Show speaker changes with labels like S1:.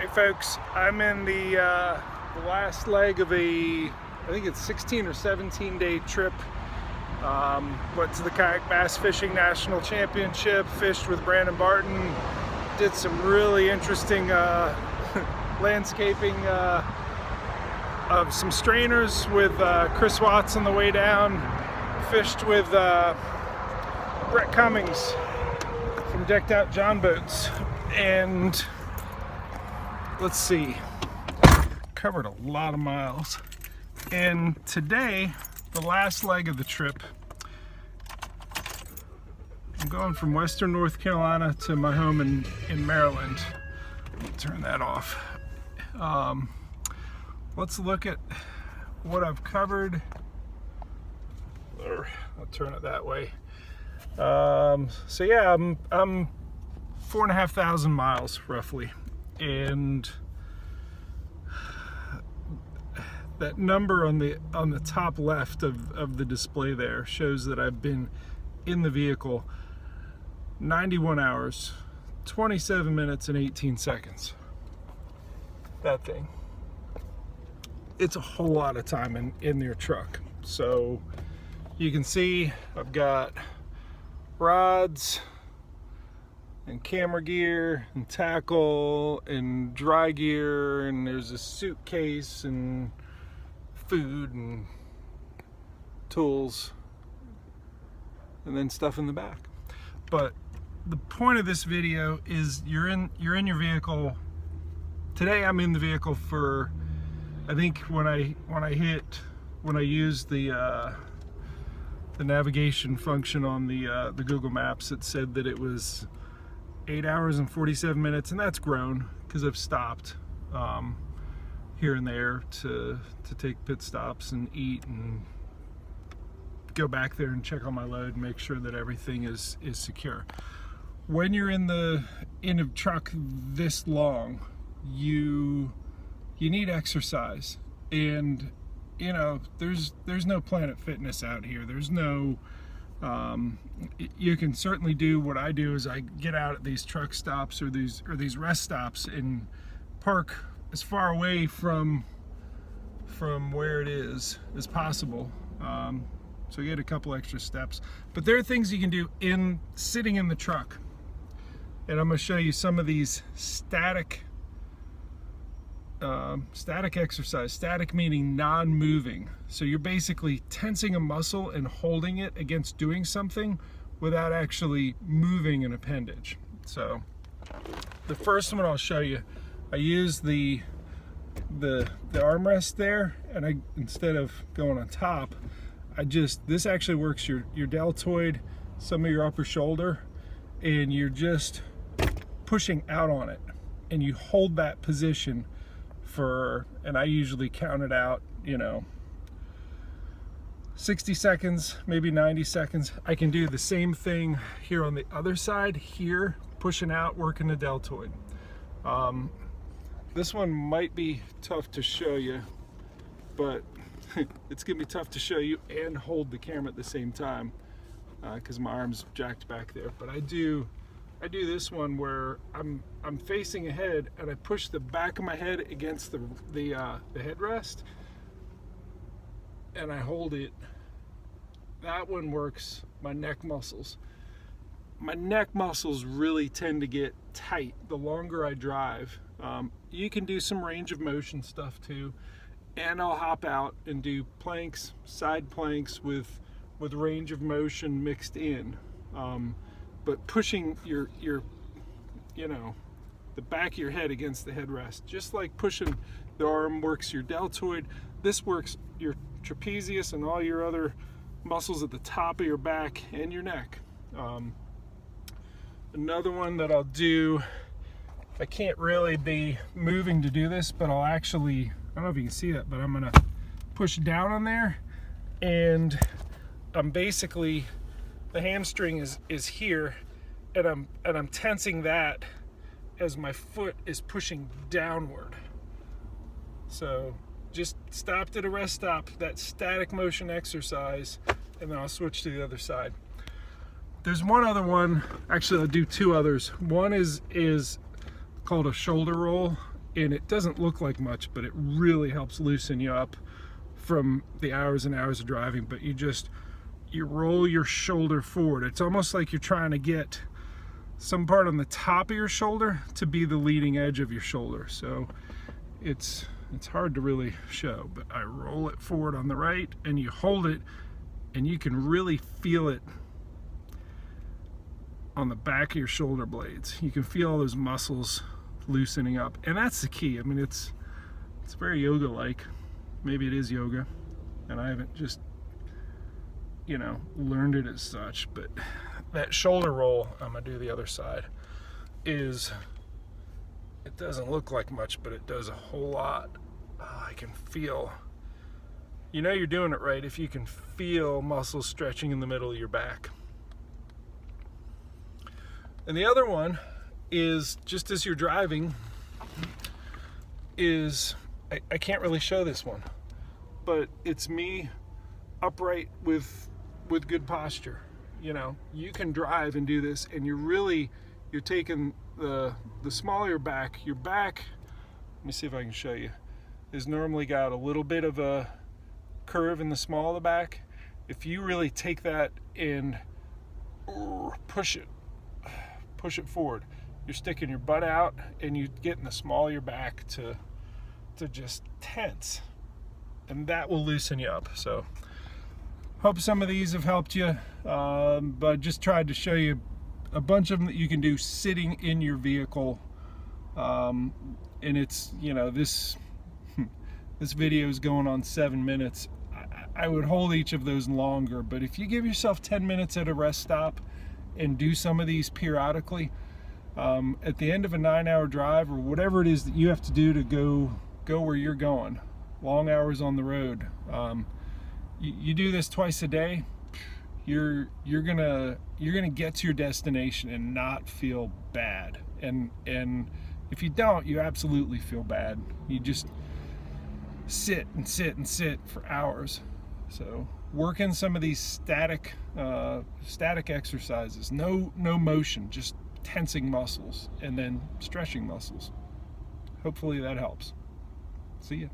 S1: Alright folks, I'm in the last leg of I think it's 16 or 17 day trip. Went to the Kayak Bass Fishing National Championship, fished with Brandon Barton, did some really interesting landscaping of some strainers with Chris Watts on the way down, fished with Brett Cummings from Decked Out John Boats, and let's see, covered a lot of miles. And today, the last leg of the trip, I'm going from Western North Carolina to my home in Maryland. Turn that off. Let's look at what I've covered. Or I'll turn it that way. So yeah, I'm 4,500 miles roughly, and that number on the top left of the display there shows that I've been in the vehicle 91 hours, 27 minutes and 18 seconds. That thing. It's a whole lot of time in your truck. So you can see I've got rods and camera gear and tackle and dry gear, and there's a suitcase and food and tools and then stuff in the back. But the point of this video is you're in your vehicle. Today I'm in the vehicle for, I think when I used the navigation function on the Google Maps, it said that it was 8 hours and 47 minutes, and that's grown because I've stopped here and there to take pit stops and eat and go back there and check on my load and make sure that everything is secure. When you're in a truck this long, you need exercise, and you know there's no Planet Fitness out here. There's no you can certainly do what I do, is I get out at these truck stops or these rest stops and park as far away from where it is as possible, so you get a couple extra steps. But there are things you can do sitting in the truck, and I'm going to show you some of these static exercise. Static meaning non-moving. So you're basically tensing a muscle and holding it against doing something without actually moving an appendage. So the first one I'll show you, I use the armrest there, and instead of going on top, this actually works your deltoid, some of your upper shoulder, and you're just pushing out on it, and you hold that position and I usually count it out, 60 seconds, maybe 90 seconds. I can do the same thing here on the other side, here, pushing out, working the deltoid. This one might be tough to show you, but it's gonna be tough to show you and hold the camera at the same time, because my arm's jacked back there. But I do this one where I'm facing ahead, and I push the back of my head against the headrest, and I hold it. That one works my neck muscles. My neck muscles really tend to get tight the longer I drive. You can do some range of motion stuff too, and I'll hop out and do planks, side planks with range of motion mixed in. But pushing the back of your head against the headrest, just like pushing the arm works your deltoid, this works your trapezius and all your other muscles at the top of your back and your neck. Another one that I'll do, I can't really be moving to do this, but I don't know if you can see that, but I'm gonna push down on there, and I'm basically, the hamstring is here, and I'm tensing that as my foot is pushing downward. So just stopped at a rest stop, that static motion exercise, and then I'll switch to the other side. There's one other one, actually I'll do two others. One is called a shoulder roll, and it doesn't look like much, but it really helps loosen you up from the hours and hours of driving. But you roll your shoulder forward. It's almost like you're trying to get some part on the top of your shoulder to be the leading edge of your shoulder. So it's hard to really show, but I roll it forward on the right, and you hold it, and you can really feel it on the back of your shoulder blades. You can feel all those muscles loosening up, and that's the key. I mean, it's very yoga-like. Maybe it is yoga, and I haven't just, you know, learned it as such, but that shoulder roll, I'm gonna do the other side, it doesn't look like much, but it does a whole lot. I can feel, you know you're doing it right if you can feel muscles stretching in the middle of your back. And the other one is, just as you're driving, I can't really show this one, but it's me upright with good posture. You know, you can drive and do this, and you're taking the smaller your back, let me see if I can show you, is normally got a little bit of a curve in the small of the back. If you really take that and push it forward, you're sticking your butt out, and you get in the small of your back to just tense, and that will loosen you up. So hope some of these have helped you, but just tried to show you a bunch of them that you can do sitting in your vehicle. And it's, you know, this video is going on 7 minutes. I would hold each of those longer, but if you give yourself 10 minutes at a rest stop and do some of these periodically, at the end of a 9-hour drive, or whatever it is that you have to do to go where you're going, long hours on the road, you do this twice a day, you're gonna get to your destination and not feel bad. And if you don't, you absolutely feel bad. You just sit and sit and sit for hours. So work in some of these static exercises. No motion, just tensing muscles and then stretching muscles. Hopefully that helps. See ya.